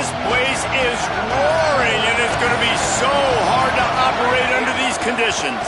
This place is roaring, and it's going to be so hard to operate under these conditions.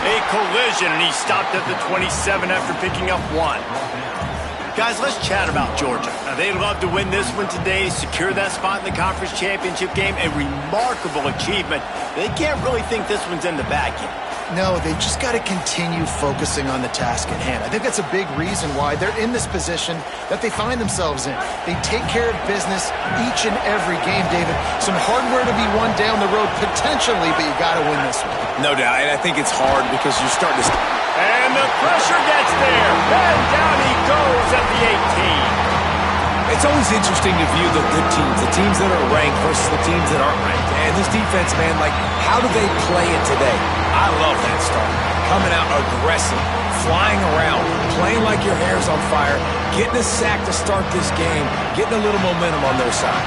A collision, and he stopped at the 27 after picking up 1. Guys, let's chat about Georgia. Now, they'd love to win this one today, secure that spot in the conference championship game. A remarkable achievement. They can't really think this one's in the bag yet. No, they've just got to continue focusing on the task at hand. I think that's a big reason why they're in this position that they find themselves in. They take care of business each and every game, David. Some hardware to be won down the road potentially, but you got to win this one. No doubt, and I think it's hard because you're starting to... And the pressure gets there. And down he goes at the 18. It's always interesting to view the good teams, the teams that are ranked versus the teams that aren't ranked. And this defense, man, like, how do they play it today? I love that start. Coming out aggressive, flying around, playing like your hair's on fire, getting a sack to start this game, getting a little momentum on their side.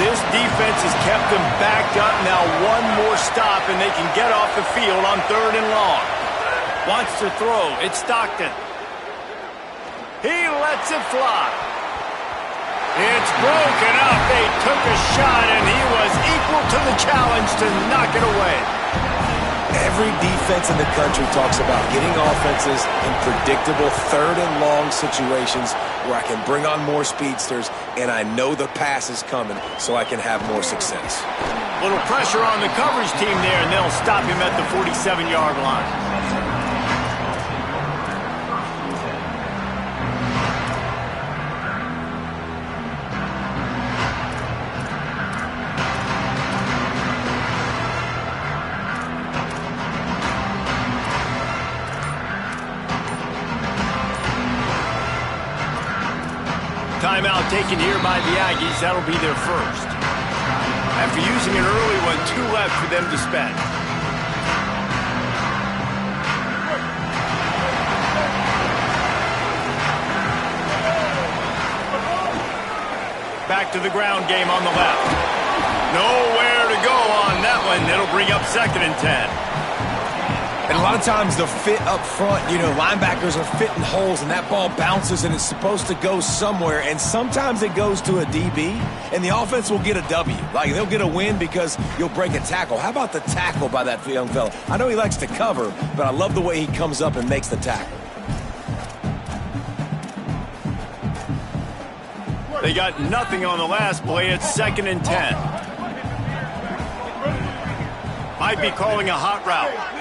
This defense has kept them backed up. Now one more stop, and they can get off the field on 3rd and long. Wants to throw. It's Stockton. He lets it fly. It's broken up. They took a shot, and he was equal to the challenge to knock it away. Every defense in the country talks about getting offenses in predictable 3rd and long situations where I can bring on more speedsters and I know the pass is coming so I can have more success. Little pressure on the coverage team there, and they'll stop him at the 47-yard line. Timeout taken here by the Aggies. That'll be their first. After using an early one, 2 left for them to spend. Back to the ground game on the left. Nowhere to go on that one. It'll bring up 2nd and 10. And a lot of times the fit up front, you know, linebackers are fitting holes and that ball bounces and it's supposed to go somewhere, and sometimes it goes to a DB and the offense will get a W. Like, they'll get a win because you'll break a tackle. How about the tackle by that young fella? I know he likes to cover, but I love the way he comes up and makes the tackle. They got nothing on the last play. It's 2nd and 10. Might be calling a hot route.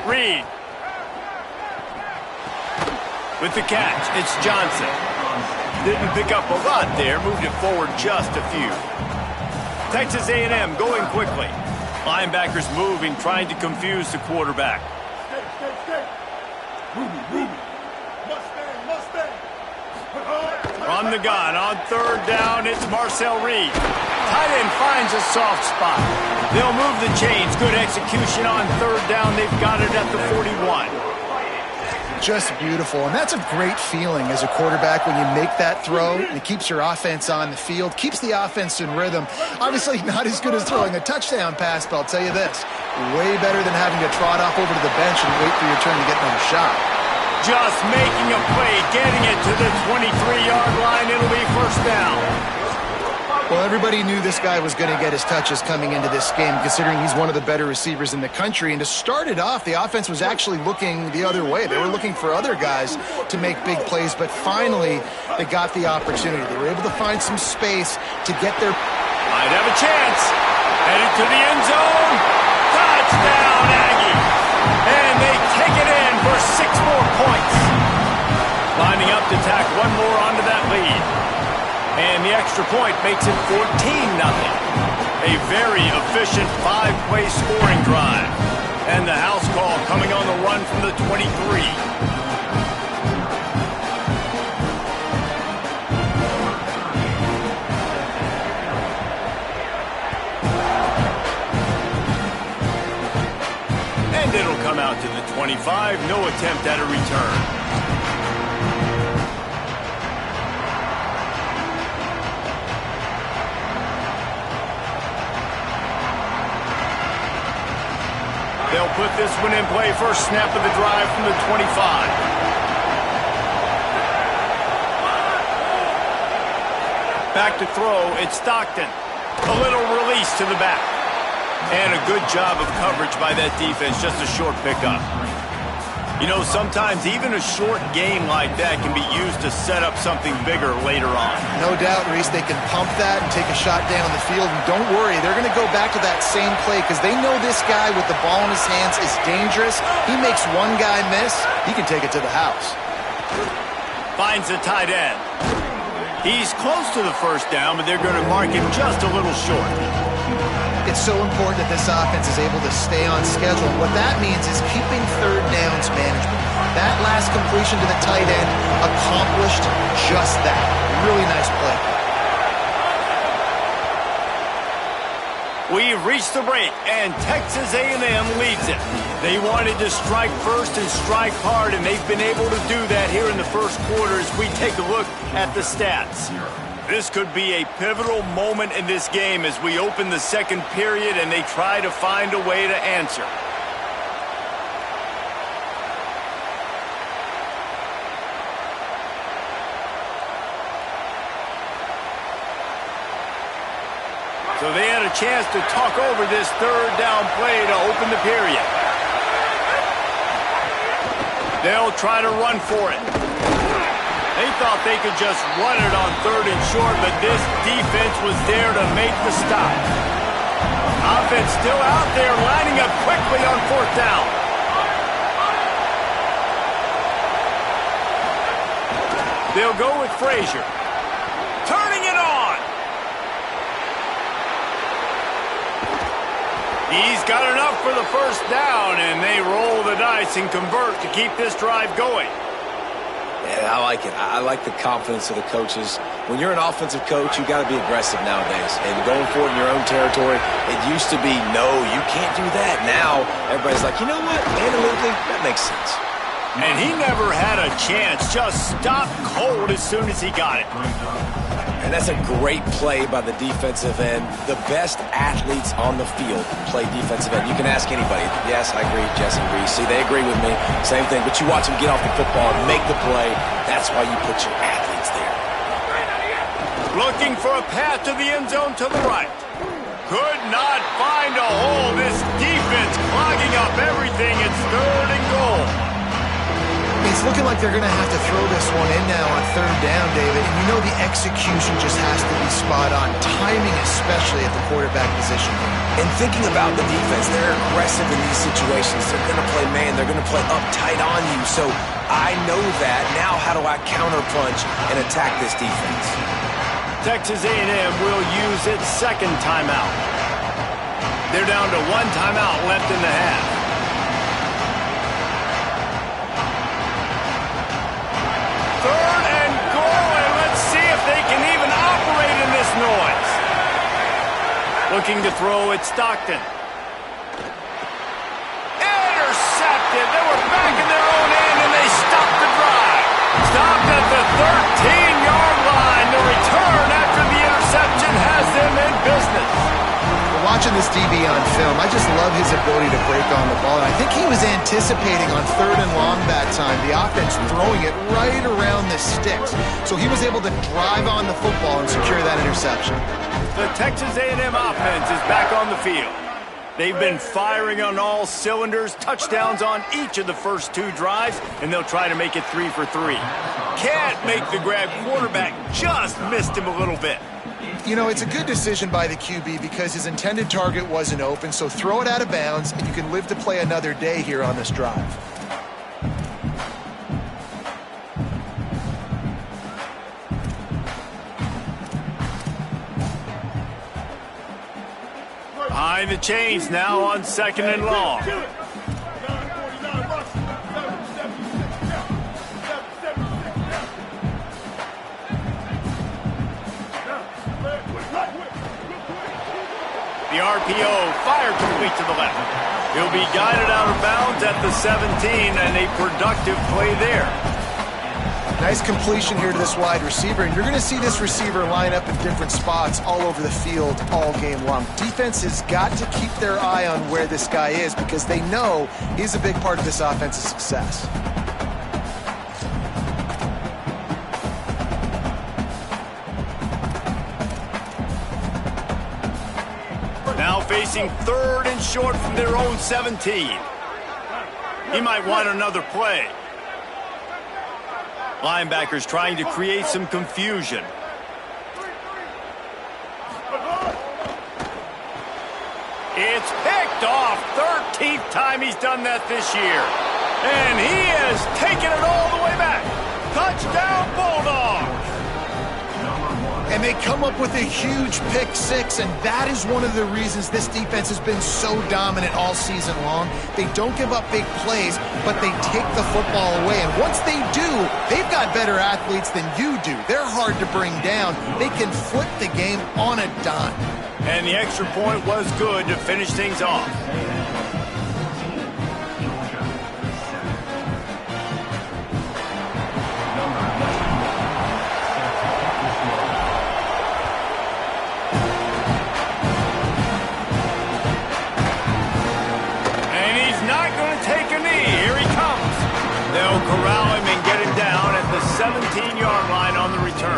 Reed. With the catch, it's Johnson. Didn't pick up a lot there, moved it forward just a few. Texas A&M going quickly. Linebackers moving, trying to confuse the quarterback. From the gun, on 3rd down, it's Marcel Reed. Tight end finds a soft spot. They'll move the chains. Good execution on 3rd down. They've got it at the 41. Just beautiful, and that's a great feeling as a quarterback when you make that throw, and it keeps your offense on the field, keeps the offense in rhythm. Obviously not as good as throwing a touchdown pass, but I'll tell you this, way better than having to trot off over to the bench and wait for your turn to get another shot. Just making a play, getting it to the 23-yard line. It'll be 1st down. Well, everybody knew this guy was going to get his touches coming into this game, considering he's one of the better receivers in the country. And to start it off, the offense was actually looking the other way. They were looking for other guys to make big plays, but finally they got the opportunity. They were able to find some space to get their... Might have a chance. Headed to the end zone. Touchdown, Aggie. And they take it in for 6 more points. Lining up to tack one more onto that lead. And the extra point makes it 14-0. A very efficient 5-play scoring drive. And the house call coming on the run from the 23. And it'll come out to the 25. No attempt at a return. They'll They'll put this one in play. First snap of the drive from the 25. Back to throw, it's Stockton. A little release to the back. And a good job of coverage by that defense, just a short pickup. You know, sometimes even a short game like that can be used to set up something bigger later on. No doubt, Reese, they can pump that and take a shot down the field. And don't worry, they're going to go back to that same play because they know this guy with the ball in his hands is dangerous. He makes one guy miss, he can take it to the house. Finds the tight end. He's close to the first down, but they're going to mark him just a little short. It's so important that this offense is able to stay on schedule. What that means is keeping third downs management. That last completion to the tight end accomplished just that. Really nice play. We've reached the break, and Texas A&M leads it. They wanted to strike first and strike hard, and they've been able to do that here in the first quarter as we take a look at the stats. This could be a pivotal moment in this game as we open the second period and they try to find a way to answer. So they had a chance to talk over this third down play to open the period. They'll try to run for it. They thought they could just run it on third and short, but this defense was there to make the stop. Offense still out there, lining up quickly on fourth down. They'll go with Frazier. Turning it on. He's got enough for the first down, and they roll the dice and convert to keep this drive going. Yeah, I like it. I like the confidence of the coaches. When you're an offensive coach, you got to be aggressive nowadays. And going for it in your own territory, it used to be, no, you can't do that. Now, everybody's like, you know what? Analytically, that makes sense. And he never had a chance. Just stopped cold as soon as he got it. And that's a great play by the defensive end. The best athletes on the field play defensive end. You can ask anybody. Yes, I agree, Jesse Reese. See, they agree with me. Same thing. But you watch them get off the football and make the play. That's why you put your athletes there. Looking for a path to the end zone to the right. Could not find a hole. This defense clogging up everything. It's third and goal. It's looking like they're going to have to throw this one in now on third down, David. And you know the execution just has to be spot on. Timing especially at the quarterback position. And thinking about the defense, they're aggressive in these situations. They're going to play man. They're going to play up tight on you. So I know that. Now how do I counterpunch and attack this defense? Texas A&M will use its second timeout. They're down to one timeout left in the half. Third and goal, and let's see if they can even operate in this noise. Looking to throw at Stockton. Intercepted. They were back in their own end, and they stopped the drive. Stopped at the 13-yard line. The return after the interception has them in business. Watching this DB on film, I just love his ability to break on the ball. And I think he was anticipating on third and long that time, the offense throwing it right around the sticks. So he was able to drive on the football and secure that interception. The Texas A&M offense is back on the field. They've been firing on all cylinders, touchdowns on each of the first two drives, and they'll try to make it 3 for 3. Can't make the grab. Quarterback just missed him a little bit. You know, it's a good decision by the QB because his intended target wasn't open, so throw it out of bounds, and you can live to play another day here on this drive. Behind the chains now on second and long. The RPO fired complete to the left. He'll be guided out of bounds at the 17, and a productive play there. Nice completion here to this wide receiver, and you're going to see this receiver line up in different spots all over the field all game long. Defense has got to keep their eye on where this guy is because they know he's a big part of this offense's success. Now facing 3rd and short from their own 17. He might want another play. Linebackers trying to create some confusion. It's picked off. 13th time he's done that this year. And he has taken it all the way back. Touchdown, Bulldogs. And they come up with a huge pick six, and that is one of the reasons this defense has been so dominant all season long. They don't give up big plays, but they take the football away. And once they do, they've got better athletes than you do. They're hard to bring down. They can flip the game on a dime. And the extra point was good to finish things off. They'll corral him and get him down at the 17-yard line on the return.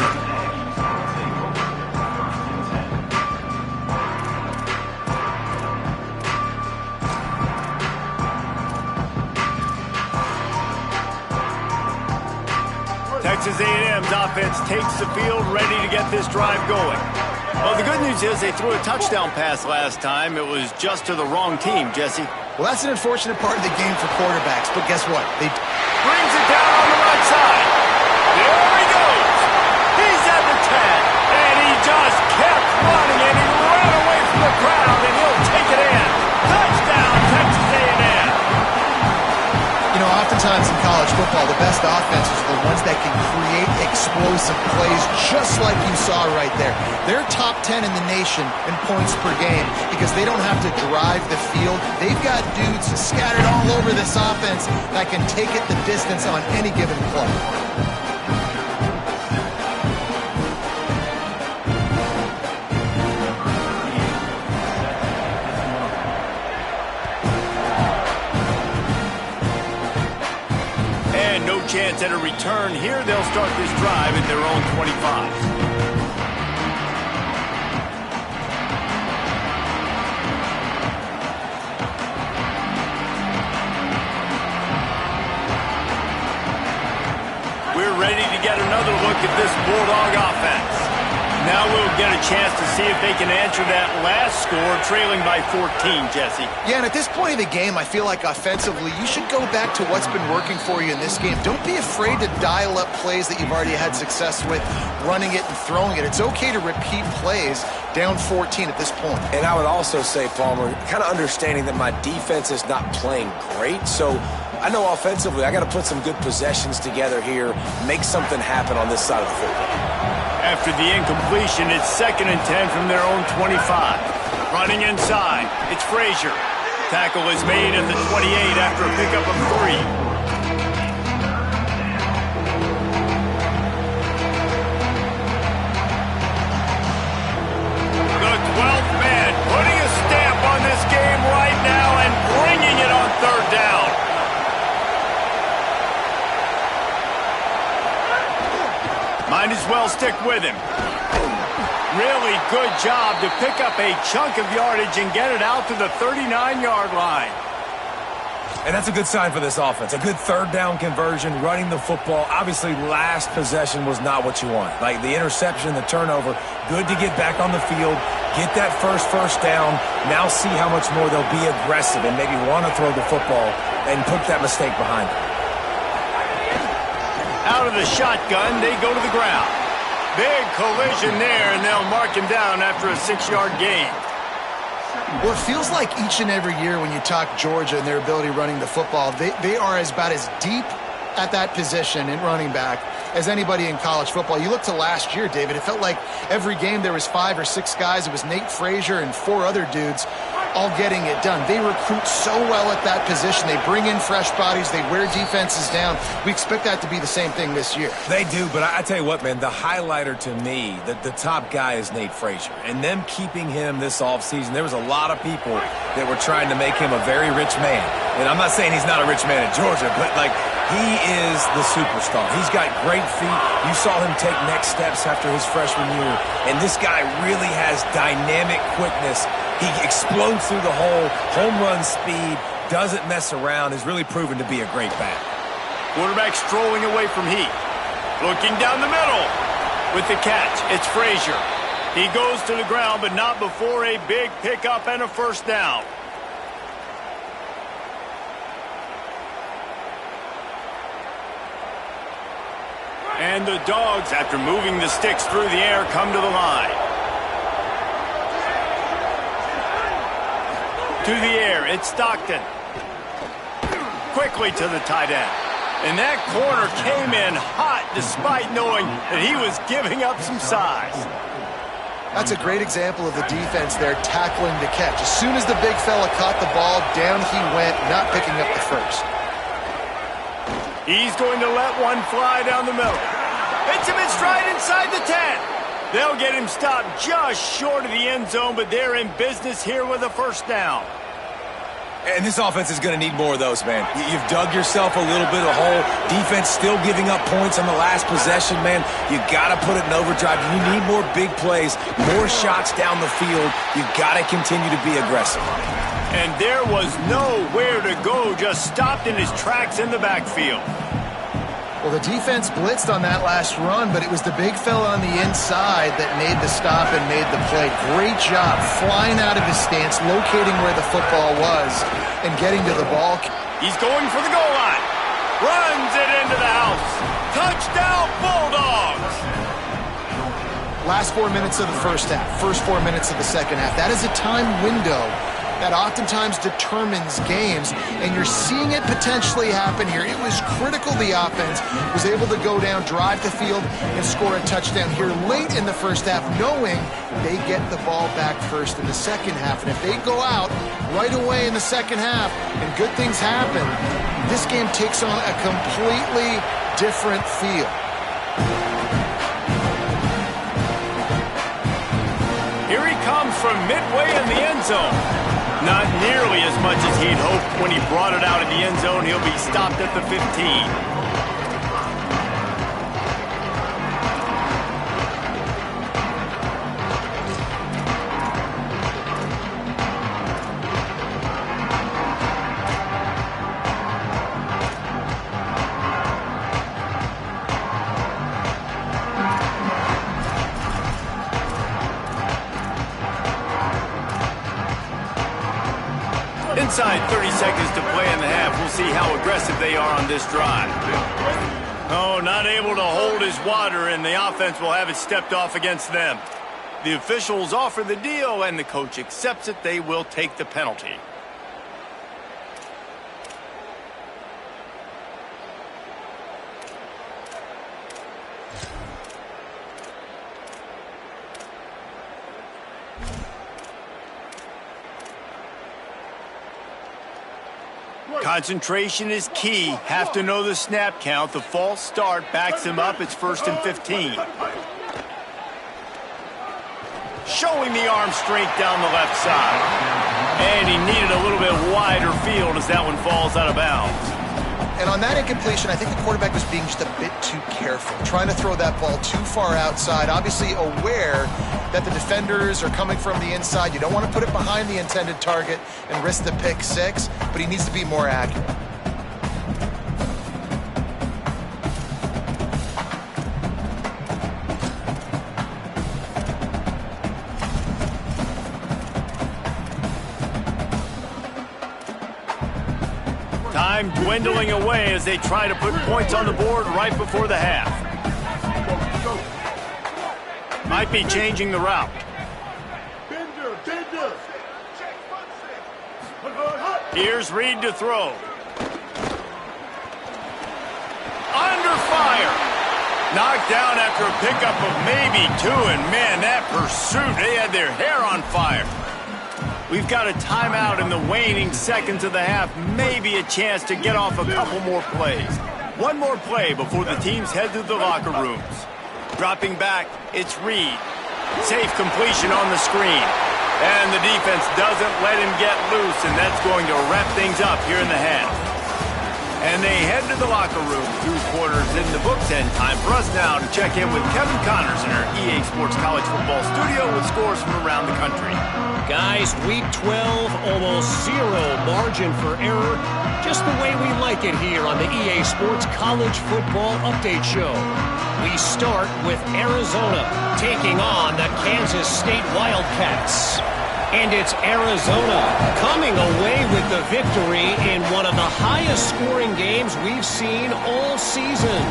Texas A&M's offense takes the field, ready to get this drive going. Well, the good news is they threw a touchdown pass last time. It was just to the wrong team, Jesse. Well, that's an unfortunate part of the game for quarterbacks, but guess what? They brings it down on the right side. There he goes. He's at the 10, and he just kept running, and he ran away from the crowd, and he'll take it in. Touchdown, Texas A&M. You know, oftentimes in college football, the best offenses are the ones that can create explosive plays just like you saw right there. They're top 10 in the nation in points per game because they don't have to drive the field. They've got dudes scattered all over this offense that can take it the distance on any given play. And no chance at a return here. They'll start this drive at their own 25. We're ready to get another look at this Bulldog offense. Now we'll get a chance to see if they can answer that last score, trailing by 14, Jesse. Yeah, and at this point of the game, I feel like offensively, you should go back to what's been working for you in this game. Don't be afraid to dial up plays that you've already had success with, running it and throwing it. It's okay to repeat plays down 14 at this point. And I would also say, Palmer, kind of understanding that my defense is not playing great, so I know offensively I got to put some good possessions together here, make something happen on this side of the football. After the incompletion, it's 2nd and 10 from their own 25. Running inside, it's Frazier. Tackle is made at the 28 after a pickup of 3. The 12th man putting a stamp on this game right now and bringing it on 3rd down. Might as well stick with him. Really good job to pick up a chunk of yardage and get it out to the 39-yard line. And that's a good sign for this offense. A good 3rd down conversion, running the football. Obviously, last possession was not what you want. Like the interception, the turnover, good to get back on the field, get that first down, now see how much more they'll be aggressive and maybe want to throw the football and put that mistake behind them. Out of the shotgun, they go to the ground. Big collision there, and they'll mark him down after a 6-yard gain. Well, it feels like each and every year when you talk Georgia and their ability running the football, they are about as deep at that position in running back as anybody in college football. You look to last year, David, it felt like every game there was 5 or 6 guys. It was Nate Frazier and 4 other dudes all getting it done. They recruit so well at that position. They bring in fresh bodies. They wear defenses down. We expect that to be the same thing this year. They do, but I tell you what, man, the highlighter to me, the top guy is Nate Frazier. And them keeping him this offseason, there was a lot of people that were trying to make him a very rich man. And I'm not saying he's not a rich man at Georgia, but, like, he is the superstar. He's got great feet. You saw him take next steps after his freshman year. And this guy really has dynamic quickness. He explodes through the hole, home run speed, doesn't mess around, has really proven to be a great back. Quarterback strolling away from Heat. Looking down the middle. With the catch, it's Frazier. He goes to the ground, but not before a big pickup and a first down. And the Dogs, after moving the sticks through the air, come to the line. To the air, it's Stockton. Quickly to the tight end. And that corner came in hot despite knowing that he was giving up some size. That's a great example of the defense there tackling the catch. As soon as the big fella caught the ball, down he went, not picking up the first. He's going to let one fly down the middle. Hits him in stride inside the 10. They'll get him stopped just short of the end zone, but they're in business here with a first down. And this offense is going to need more of those, man. You've dug yourself a little bit of a hole. Defense still giving up points on the last possession, man. You got to put it in overdrive. You need more big plays, more shots down the field. You got to continue to be aggressive. And there was nowhere to go, just stopped in his tracks in the backfield. Well, the defense blitzed on that last run, but it was the big fella on the inside that made the stop and made the play. Great job flying out of his stance, locating where the football was, and getting to the ball. He's going for the goal line. Runs it into the house. Touchdown, Bulldogs! Last 4 minutes of the first half, first 4 minutes of the second half. That is a time window that oftentimes determines games, and you're seeing it potentially happen here. It was critical the offense was able to go down, drive the field, and score a touchdown here late in the first half, knowing they get the ball back first in the second half. And if they go out right away in the second half and good things happen, this game takes on a completely different feel. Here he comes from midway in the end zone. Not nearly as much as he'd hoped when he brought it out of the end zone. He'll be stopped at the 15. Inside 30 seconds to play in the half. We'll see how aggressive they are on this drive. Oh, not able to hold his water, and the offense will have it stepped off against them. The officials offer the deal, and the coach accepts it. They will take the penalty. Concentration is key. Have to know the snap count. The false start backs him up. It's 1st and 15. Showing the arm strength down the left side. And he needed a little bit wider field as that one falls out of bounds. And on that incompletion, I think the quarterback was being just a bit too careful, trying to throw that ball too far outside, obviously aware that the defenders are coming from the inside. You don't want to put it behind the intended target and risk the pick six, but he needs to be more accurate. Time dwindling away as they try to put points on the board right before the half. Might be changing the route. Here's Reed to throw. Under fire. Knocked down after a pickup of maybe 2, and man, that pursuit, they had their hair on fire. We've got a timeout in the waning seconds of the half. Maybe a chance to get off a couple more plays. One more play before the teams head to the locker rooms. Dropping back, it's Reed. Safe completion on the screen. And the defense doesn't let him get loose, and that's going to wrap things up here in the half. And they head to the locker room. 2 quarters in the books, and time for us now to check in with Kevin Connors in our EA Sports College Football studio with scores from around the country. Guys, week 12, almost zero margin for error. Just the way we like it here on the EA Sports College Football Update Show. We start with Arizona taking on the Kansas State Wildcats. And it's Arizona coming away with the victory in one of the highest scoring games we've seen all season.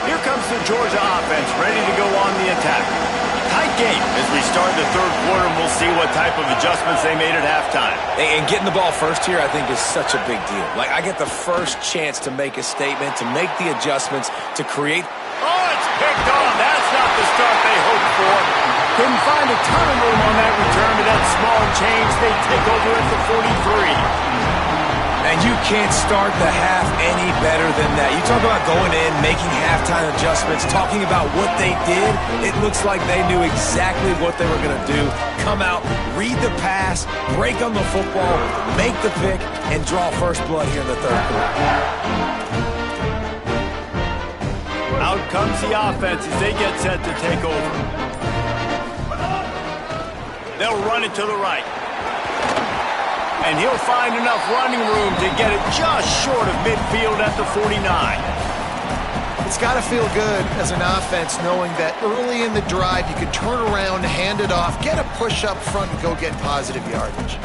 Here comes the Georgia offense ready to go on the attack. Tight game as we start the third quarter, and we'll see what type of adjustments they made at halftime. And getting the ball first here, I think, is such a big deal. Like, I get the first chance to make a statement, to make the adjustments, to create. Oh, it's picked off. That's not the start they hoped for. Couldn't find a ton of room on that return, but that small change, they take over at the 43. And you can't start the half any better than that. You talk about going in, making halftime adjustments, talking about what they did. It looks like they knew exactly what they were going to do. Come out, read the pass, break on the football, make the pick, and draw first blood here in the third quarter. Out comes the offense as they get set to take over. They'll run it to the right. And he'll find enough running room to get it just short of midfield at the 49. It's got to feel good as an offense knowing that early in the drive you can turn around, hand it off, get a push up front, and go get positive yardage.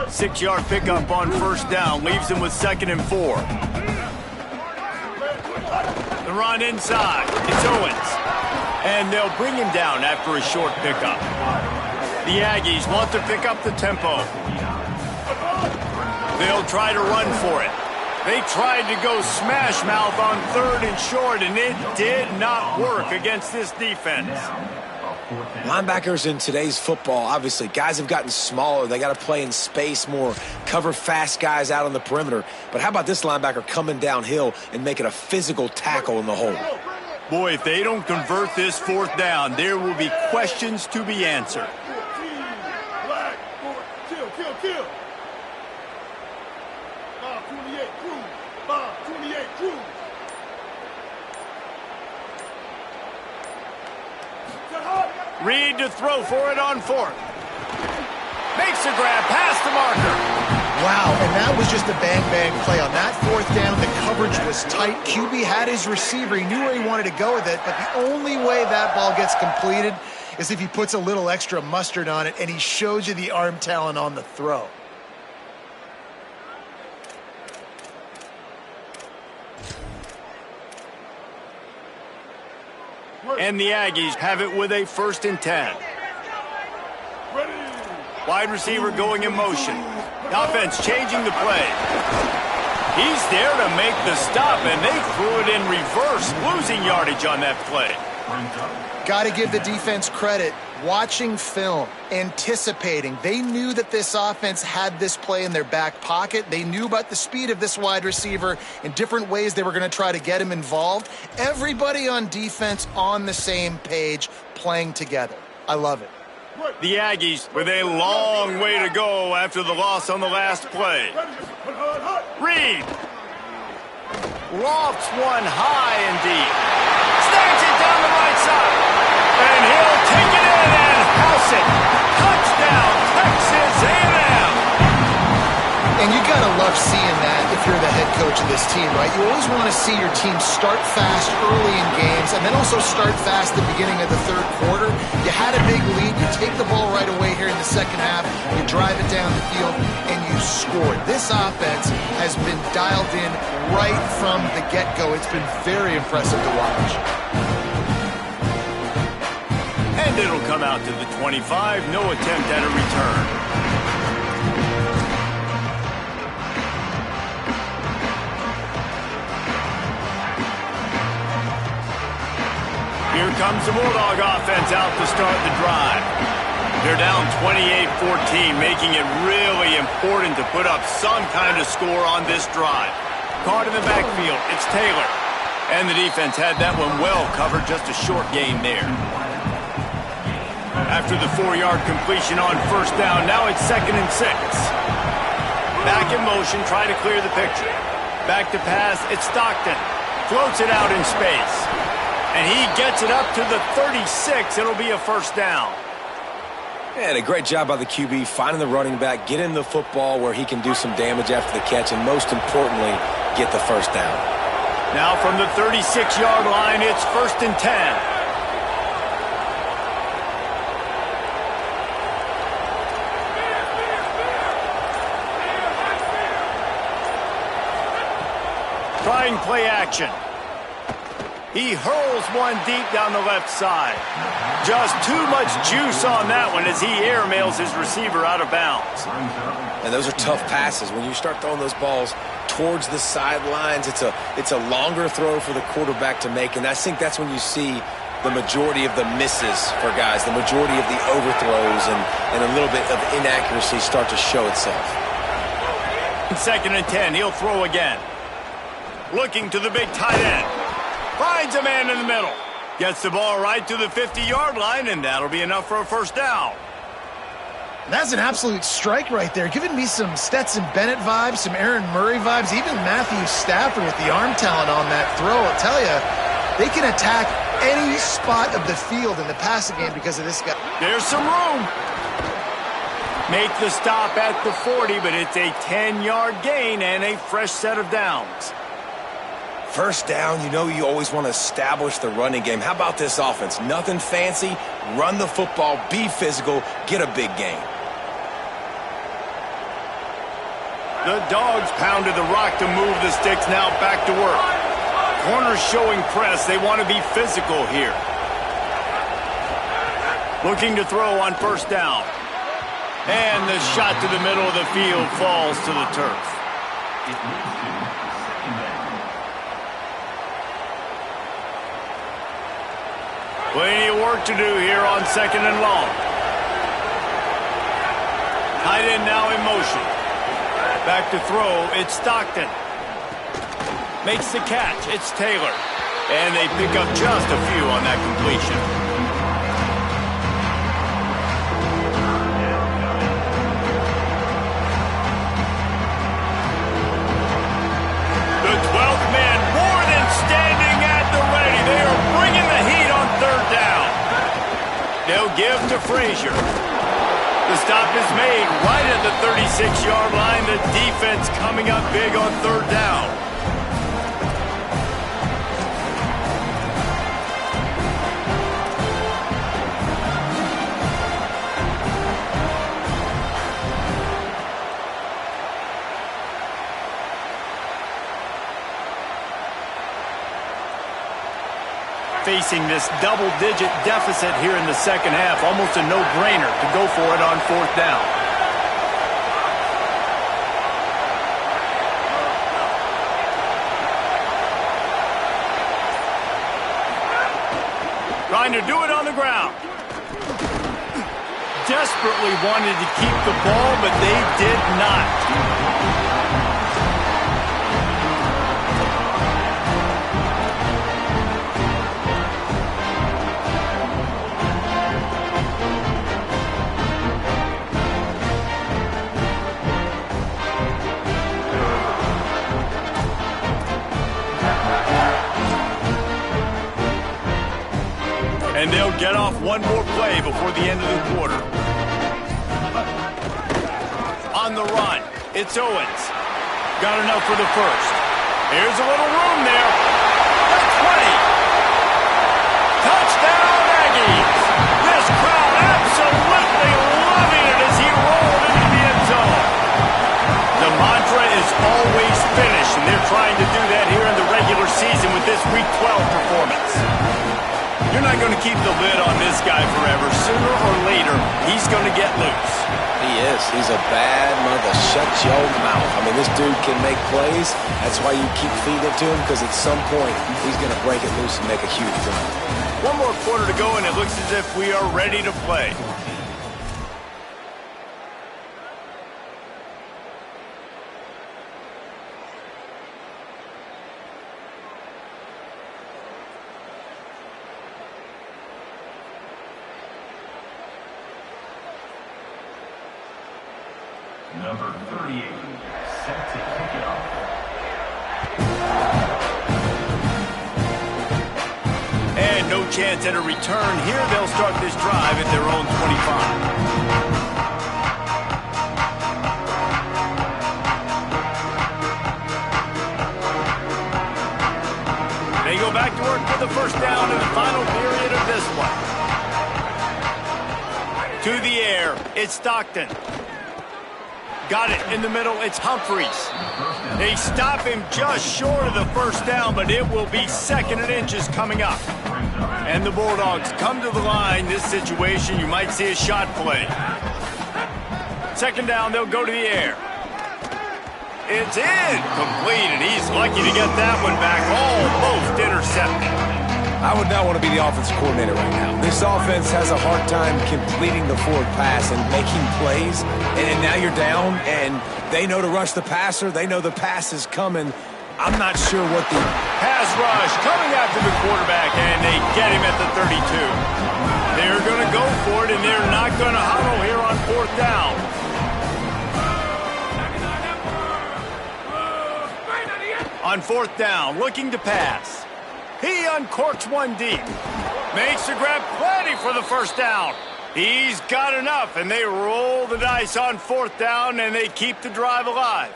Six-yard pickup on first down leaves him with 2nd and 4. The run inside. It's Owens. And they'll bring him down after a short pickup. The Aggies want to pick up the tempo. They'll try to run for it. They tried to go smash mouth on 3rd and short, and it did not work against this defense. Linebackers in today's football, obviously, guys have gotten smaller. They got to play in space more, cover fast guys out on the perimeter. But how about this linebacker coming downhill and making a physical tackle in the hole? Boy, if they don't convert this 4th down, there will be questions to be answered. Kill. 528, Cruz. 528, Cruz. Reed to throw for it on 4th. Makes a grab past the marker. Wow, and that was just a bang-bang play. On that 4th down, the coverage was tight. QB had his receiver. He knew where he wanted to go with it, but the only way that ball gets completed is if he puts a little extra mustard on it, and he shows you the arm talent on the throw. And the Aggies have it with a 1st and 10. Wide receiver going in motion. The offense changing the play. He's there to make the stop, and they threw it in reverse, losing yardage on that play. Got to give the defense credit. Watching film, anticipating. They knew that this offense had this play in their back pocket. They knew about the speed of this wide receiver and different ways they were going to try to get him involved. Everybody on defense on the same page, playing together. I love it. The Aggies with a long way to go after the loss on the last play. Reed lofts one high and deep. Snags it down the right side. And he'll take it in and house it. Touchdown, Texas A&M. And you got to love seeing that if you're the head coach of this team, right? You always want to see your team start fast early in games and then also start fast at the beginning of the third quarter. You had a big lead. You take the ball right away here in the second half. You drive it down the field, and you scored. This offense has been dialed in right from the get-go. It's been very impressive to watch. And it'll come out to the 25. No attempt at a return. Here comes the Bulldog offense out to start the drive. They're down 28-14, making it really important to put up some kind of score on this drive. Caught in the backfield, it's Taylor. And the defense had that one well covered, just a short gain there. After the 4-yard completion on first down, now it's 2nd and 6. Back in motion, try to clear the picture. Back to pass, it's Stockton. Floats it out in space. And he gets it up to the 36. It'll be a first down. And a great job by the QB finding the running back, getting the football where he can do some damage after the catch, and most importantly, get the first down. Now from the 36-yard line, it's 1st and 10. Trying play action. He hurls one deep down the left side. Just too much juice on that one as he airmails his receiver out of bounds. And those are tough passes. When you start throwing those balls towards the sidelines, it's a longer throw for the quarterback to make. And I think that's when you see the majority of the misses for guys, the majority of the overthrows and a little bit of inaccuracy start to show itself. 2nd and 10, he'll throw again. Looking to the big tight end. Finds a man in the middle. Gets the ball right to the 50-yard line, and that'll be enough for a first down. That's an absolute strike right there. Giving me some Stetson Bennett vibes, some Aaron Murray vibes, even Matthew Stafford with the arm talent on that throw. I'll tell you, they can attack any spot of the field in the passing game because of this guy. There's some room. Make the stop at the 40, but it's a 10-yard gain and a fresh set of downs. First down, you know you always want to establish the running game. How about this offense? Nothing fancy. Run the football, be physical, get a big gain. The Dogs pounded the rock to move the sticks, now back to work. Corners showing press. They want to be physical here. Looking to throw on first down. And the shot to the middle of the field falls to the turf. Plenty of work to do here on 2nd and long. Tight end now in motion. Back to throw, it's Stockton. Makes the catch, it's Taylor. And they pick up just a few on that completion. The 12th man more than standing at the ready. They are bringing the heat on 3rd down. They'll give to Frazier. The stop is made right at the 36-yard line. The defense coming up big on 3rd down. Facing this double-digit deficit here in the second half, almost a no-brainer to go for it on 4th down. Trying to do it on the ground. Desperately wanted to keep the ball, but they did not. And they'll get off one more play before the end of the quarter. On the run, it's Owens. Got enough for the first. Here's a little room there. The 20. Touchdown, Aggies. This crowd absolutely loving it as he rolled into the end zone. trying to do that here in the regular season with this Week 12 performance. You're not going to keep the lid on this guy forever. Sooner or later, he's going to get loose. He is. He's a bad mother. Shut your mouth. I mean, this dude can make plays. That's why you keep feeding it to him, because at some point, he's going to break it loose and make a huge run. One more quarter to go, and it looks as if we are ready to play. Number 38, set to kick it off. And no chance at a return here. They'll start this drive at their own 25. They go back to work for the first down in the final period of this one. To the air, it's Stockton. Got it in the middle, it's Humphreys. They stop him just short of the first down, but it will be 2nd and inches coming up. And the Bulldogs come to the line. This situation, you might see a shot play. 2nd down, they'll go to the air. It's incomplete, and he's lucky to get that one back. Almost intercepted. I would not want to be the offensive coordinator right now. This offense has a hard time completing the forward pass and making plays. And now you're down, and they know to rush the passer. They know the pass is coming. I'm not sure what the pass rush coming after the quarterback, and they get him at the 32. They're going to go for it, and they're not going to huddle here on 4th down. On 4th down, looking to pass. He uncorks one deep. Makes the grab, plenty for the first down. He's got enough, and they roll the dice on 4th down, and they keep the drive alive.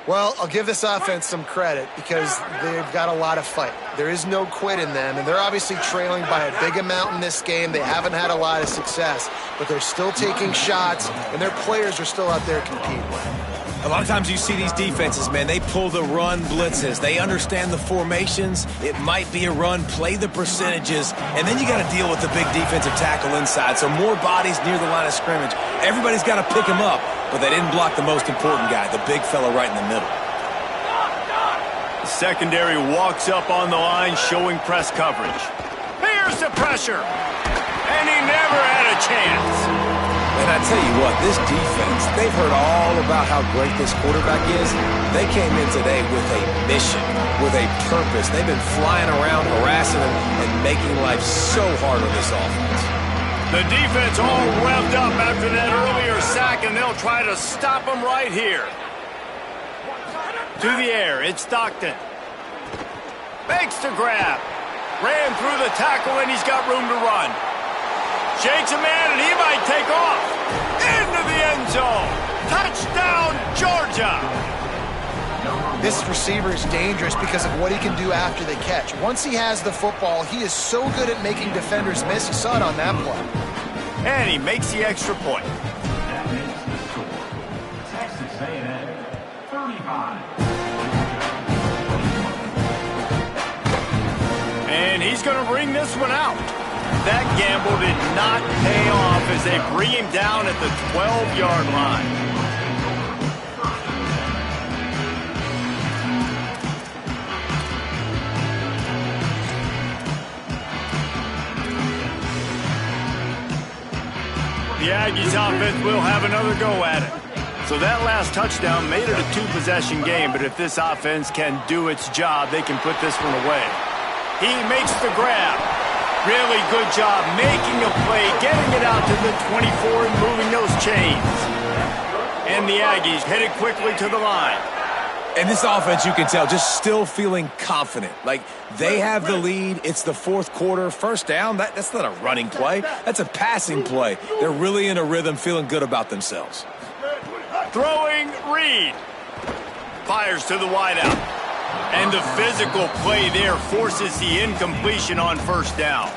Well, I'll give this offense some credit because they've got a lot of fight. There is no quit in them, and they're obviously trailing by a big amount in this game. They haven't had a lot of success, but they're still taking shots, and their players are still out there competing. A lot of times you see these defenses, man, they pull the run blitzes. They understand the formations. It might be a run, play the percentages, and then you got to deal with the big defensive tackle inside. So more bodies near the line of scrimmage. Everybody's got to pick him up, but they didn't block the most important guy, the big fella right in the middle. The secondary walks up on the line, showing press coverage. Here's the pressure, and he never had a chance. And I tell you what, this defense, they've heard all about how great this quarterback is. They came in today with a mission, with a purpose. They've been flying around, harassing him, and making life so hard on this offense. The defense all revved up after that earlier sack, and they'll try to stop him right here. To the air, it's Stockton. Makes the grab. Ran through the tackle, and he's got room to run. Shakes a man, and he might take off. Into the end zone. Touchdown, Georgia. This receiver is dangerous because of what he can do after the catch. Once he has the football, he is so good at making defenders miss. You saw it on that play. And he makes the extra point. Texas A&M, 35. And he's going to bring this one out. That gamble did not pay off as they bring him down at the 12-yard line. The Aggies offense will have another go at it. So that last touchdown made it a 2-possession game, but if this offense can do its job, they can put this one away. He makes the grab. Really good job making a play, getting it out to the 24 and moving those chains. And the Aggies headed quickly to the line. And this offense, you can tell, just still feeling confident. Like, they have the lead. It's the 4th quarter. First down, that's not a running play. That's a passing play. They're really in a rhythm, feeling good about themselves. Throwing Reed. Fires to the wideout. And the physical play there forces the incompletion on first down.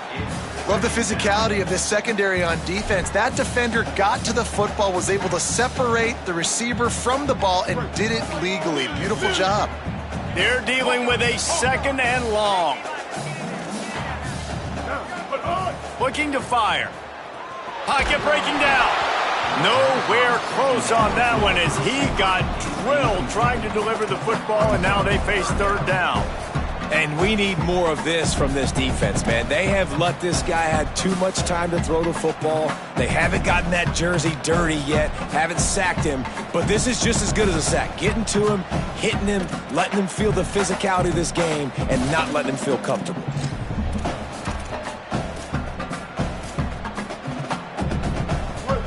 Love the physicality of this secondary on defense. That defender got to the football, was able to separate the receiver from the ball, and did it legally. Beautiful job. They're dealing with a 2nd and long. Looking to fire. Pocket breaking down. Nowhere close on that one as he got drilled trying to deliver the football, and now they face 3rd down. And we need more of this from this defense, man. They have let this guy have too much time to throw the football. They haven't gotten that jersey dirty yet, haven't sacked him. But this is just as good as a sack. Getting to him, hitting him, letting him feel the physicality of this game, and not letting him feel comfortable.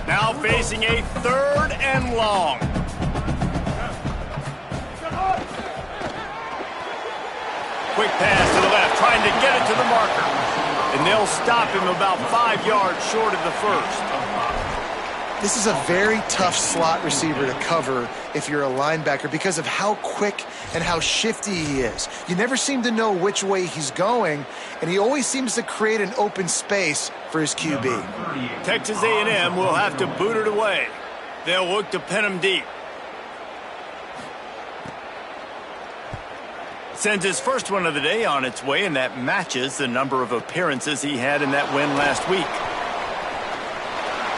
Now facing a 3rd and long. Quick pass to the left, trying to get it to the marker. And they'll stop him about 5 yards short of the 1st. This is a very tough slot receiver to cover if you're a linebacker because of how quick and how shifty he is. You never seem to know which way he's going, and he always seems to create an open space for his QB. Texas A&M will have to boot it away. They'll look to pin him deep. Sends his first one of the day on its way, and that matches the number of appearances he had in that win last week.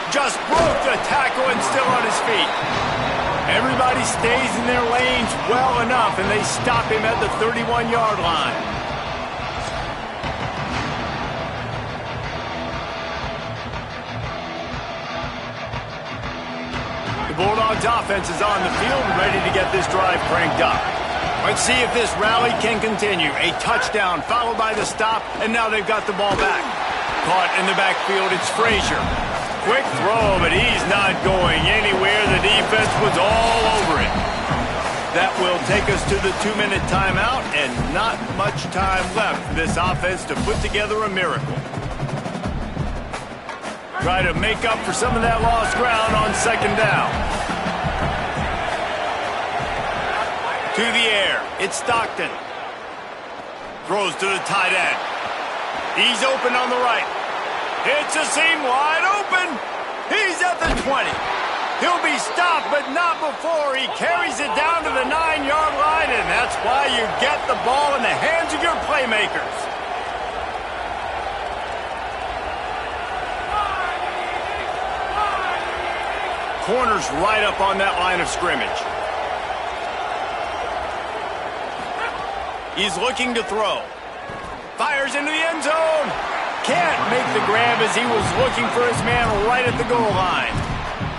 Just broke the tackle and still on his feet. Everybody stays in their lanes well enough, and they stop him at the 31-yard line. The Bulldogs offense is on the field, ready to get this drive cranked up. Let's see if this rally can continue. A touchdown followed by the stop, and now they've got the ball back. Caught in the backfield, it's Frazier. Quick throw, but he's not going anywhere. The defense was all over it. That will take us to the 2-minute timeout, and not much time left for this offense to put together a miracle. Try to make up for some of that lost ground on 2nd down. To the air, it's Stockton. Throws to the tight end. He's open on the right. It's a seam wide open. He's at the 20. He'll be stopped, but not before he carries it down to the 9-yard line, and that's why you get the ball in the hands of your playmakers. Corner's right up on that line of scrimmage. He's looking to throw. Fires into the end zone. Can't make the grab as he was looking for his man right at the goal line.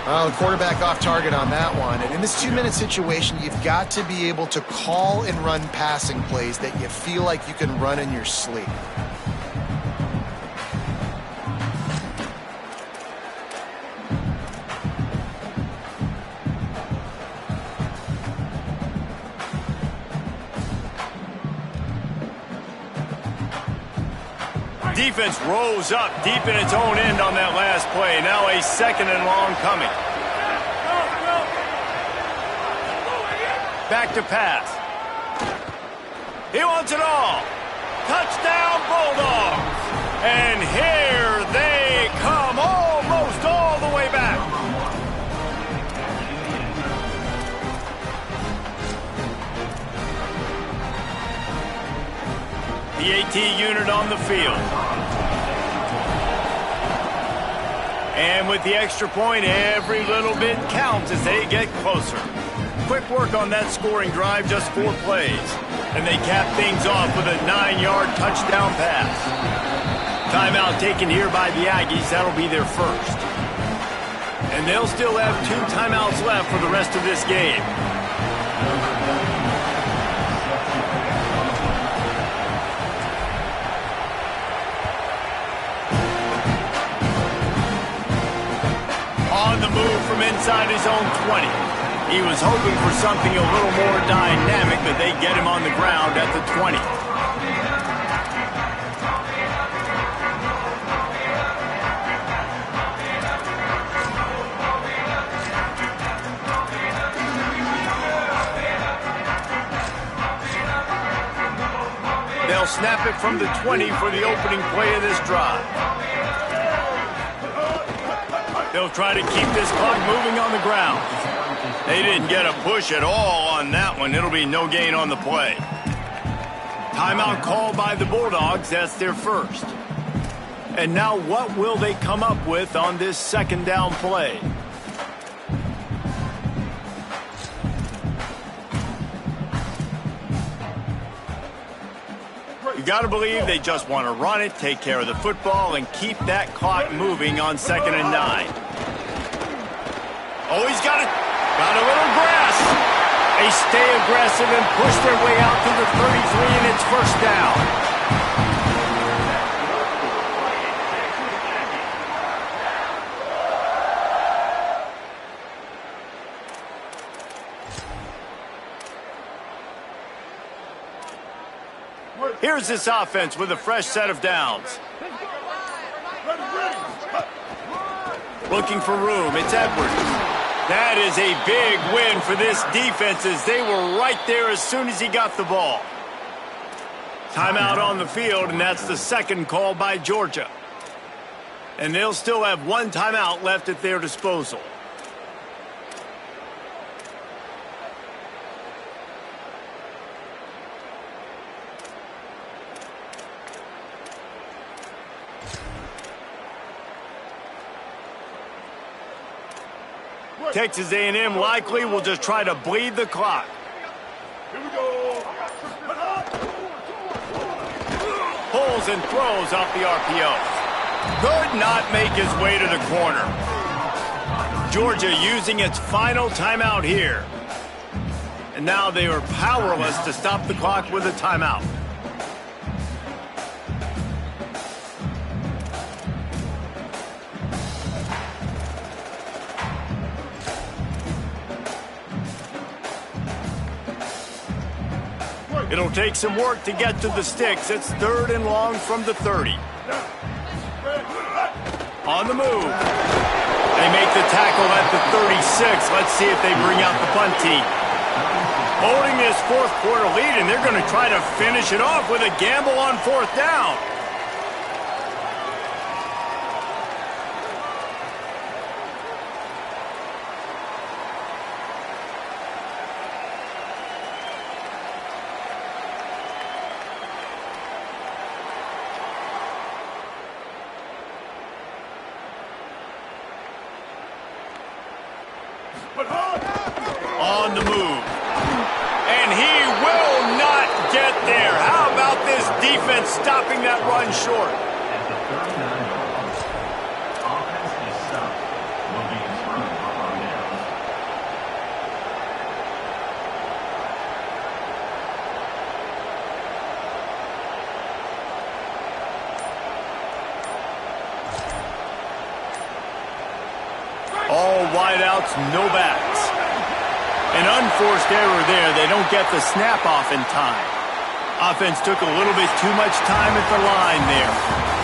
Well, the quarterback off target on that one. And in this 2-minute situation, you've got to be able to call and run passing plays that you feel like you can run in your sleep. Defense rose up deep in its own end on that last play. Now a 2nd and long coming. Back to pass. He wants it all. Touchdown Bulldogs. And here they come almost all the way back. The AT unit on the field. And with the extra point, every little bit counts as they get closer. Quick work on that scoring drive, just 4 plays. And they cap things off with a 9-yard touchdown pass. Timeout taken here by the Aggies. That'll be their first. And they'll still have 2 timeouts left for the rest of this game. On the move from inside his own 20. He was hoping for something a little more dynamic, but they get him on the ground at the 20. They'll snap it from the 20 for the opening play of this drive. They'll try to keep this clock moving on the ground. They didn't get a push at all on that one. It'll be no gain on the play. Timeout called by the Bulldogs. That's their first. And now what will they come up with on this second down play? You got to believe they just want to run it, take care of the football, and keep that clock moving on 2nd and 9. Oh, he's got it. Got a little grass. They stay aggressive and push their way out to the 33, and it's first down. Here's this offense with a fresh set of downs. Looking for room. It's Edwards. That is a big win for this defense as they were right there as soon as he got the ball. Timeout on the field, and that's the second call by Georgia. And they'll still have one timeout left at their disposal. Texas A&M likely will just try to bleed the clock. Here we go. Pulls and throws off the RPO. Could not make his way to the corner. Georgia using its final timeout here. And now they are powerless to stop the clock with a timeout. It'll take some work to get to the sticks. It's 3rd and long from the 30. On the move. They make the tackle at the 36. Let's see if they bring out the punt team. Holding this 4th quarter lead, and they're going to try to finish it off with a gamble on 4th down. On the move. And he will not get there. How about this defense stopping that run short? At the 39 yard line, offense is stopped. Will be thrown on downs. All wideouts, no backs. An unforced error there. They don't get the snap off in time. Offense took a little bit too much time at the line there.